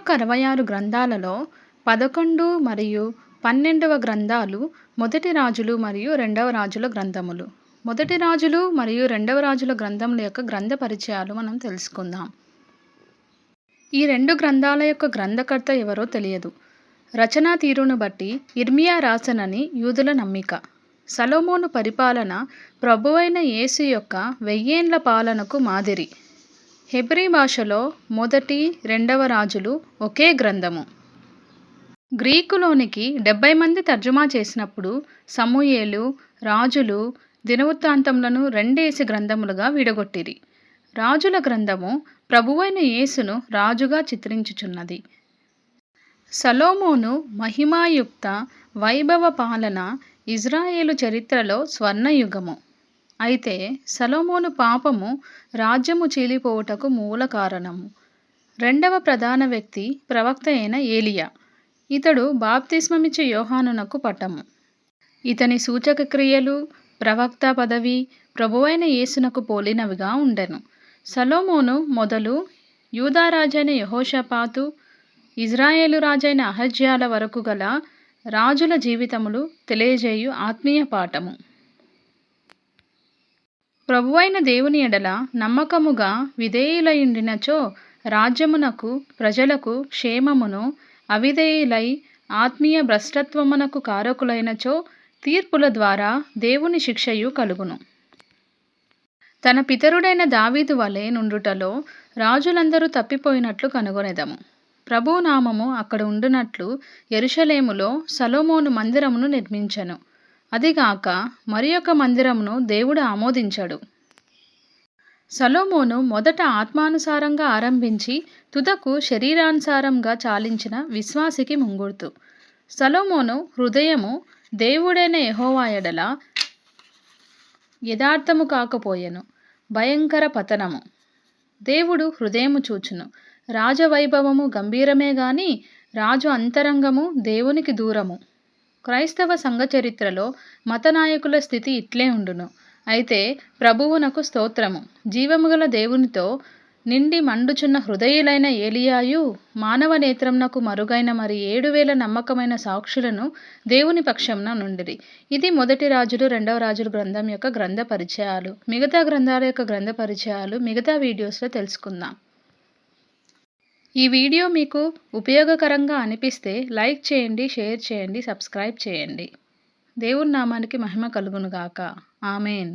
యొక్క 66 గ్రంథాలలో 11 మరియు 12వ గ్రంథాలు మొదటి రాజులు మరియు రెండవ రాజుల గ్రంథములు. మొదటి రాజులు మరియు రెండవ రాజుల గ్రంథముల యొక్క గ్రంథ పరిచయాలు మనం తెలుసుకుందాం. ఈ 2 గ్రంథాల యొక్క గ్రంథకర్త ఎవరో తెలియదు. రచనా తీరును బట్టి ఇర్మియా రాసనని యూదుల నమ్మిక. సొలొమోను పరిపాలన ప్రభువైన యేసు యొక్క 1000 ఏండ్ల పాలనకు మాదిరి. హెబ్రీ భాషలో మొదటి రెండవ రాజులు ఒకే గ్రంథము. గ్రీకులోనికి 70 మంది తర్జుమా చేసినప్పుడు సమూయేలు, రాజులు, దినవృత్తాంతములను 2 గ్రంథములుగా విడగొట్టిరి. రాజుల గ్రంథము ప్రభువైన యేసును రాజుగా చిత్రించుచున్నది. సొలొమోను మహిమాయుక్త వైభవ పాలన ఇజ్రాయేలు చరిత్రలో స్వర్ణయుగము. అయితే సొలొమోను పాపము రాజ్యము చీలిపోవుటకు మూల కారణము. రెండవ ప్రధాన వ్యక్తి ప్రవక్త అయిన ఏలియా. ఇతడు బాప్తిస్మమిచ్చు యోహానునకు పటము. ఇతని సూచక క్రియలు, ప్రవక్త పదవి ప్రభువైన యేసునకు పోలినవిగా ఉండెను. సొలొమోను మొదలు యూదా రాజైన యెహోషాపాతు, ఇజ్రాయేలు రాజైన అహజ్యాల వరకు గల రాజుల జీవితములు తెలియజేయు ఆత్మీయ పాఠము. ప్రభువైన దేవుని ఎడల నమ్మకముగా విధేయులయుండినచో రాజ్యమునకు ప్రజలకు క్షేమమును, అవిధేయులై ఆత్మీయ భ్రష్టత్వమునకు కారకులైనచో తీర్పుల ద్వారా దేవుని శిక్షయు కలుగును. తన పితరుడైన దావీదు వలె నుండుటలో రాజులందరూ తప్పిపోయినట్లు కనుగొనెదము. ప్రభువు నామము అక్కడ ఉండునట్లు యెరూషలేములో సొలొమోను మందిరమును నిర్మించెను. అదిగాక మరియొక మందిరమును దేవుడు ఆమోదించడు. సొలొమోను మొదట ఆత్మానుసారంగా ఆరంభించి తుదకు శరీరానుసారంగా చాలించిన విశ్వాసికి ముంగుర్తు. సొలొమోను హృదయము దేవుడైన యెహోవా ఎడల యథార్థము కాకపోయెను. భయంకర పతనము. దేవుడు హృదయము చూచును. రాజవైభవము గంభీరమే గాని రాజు అంతరంగము దేవునికి దూరము. క్రైస్తవ సంఘ చరిత్రలో మత నాయకుల స్థితి ఇట్లే ఉండును. అయితే ప్రభువునకు స్తోత్రము. జీవముగల దేవునితో నిండి మండుచున్న హృదయులైన ఏలియాయు మానవ నేత్రమునకు మరుగైన మరి 7000 నమ్మకమైన సాక్షులను దేవుని పక్షమున నుండిరి. ఇది మొదటి రాజులు రెండవ రాజుల గ్రంథం యొక్క గ్రంథ పరిచయాలు. మిగతా గ్రంథాల యొక్క గ్రంథ పరిచయాలు మిగతా వీడియోస్లో తెలుసుకుందాం. ఈ వీడియో మీకు ఉపయోగకరంగా అనిపిస్తే లైక్ చేయండి, షేర్ చేయండి, సబ్స్క్రైబ్ చేయండి. దేవుని నామానికి మహిమ కలుగునుగాక. ఆమేన్.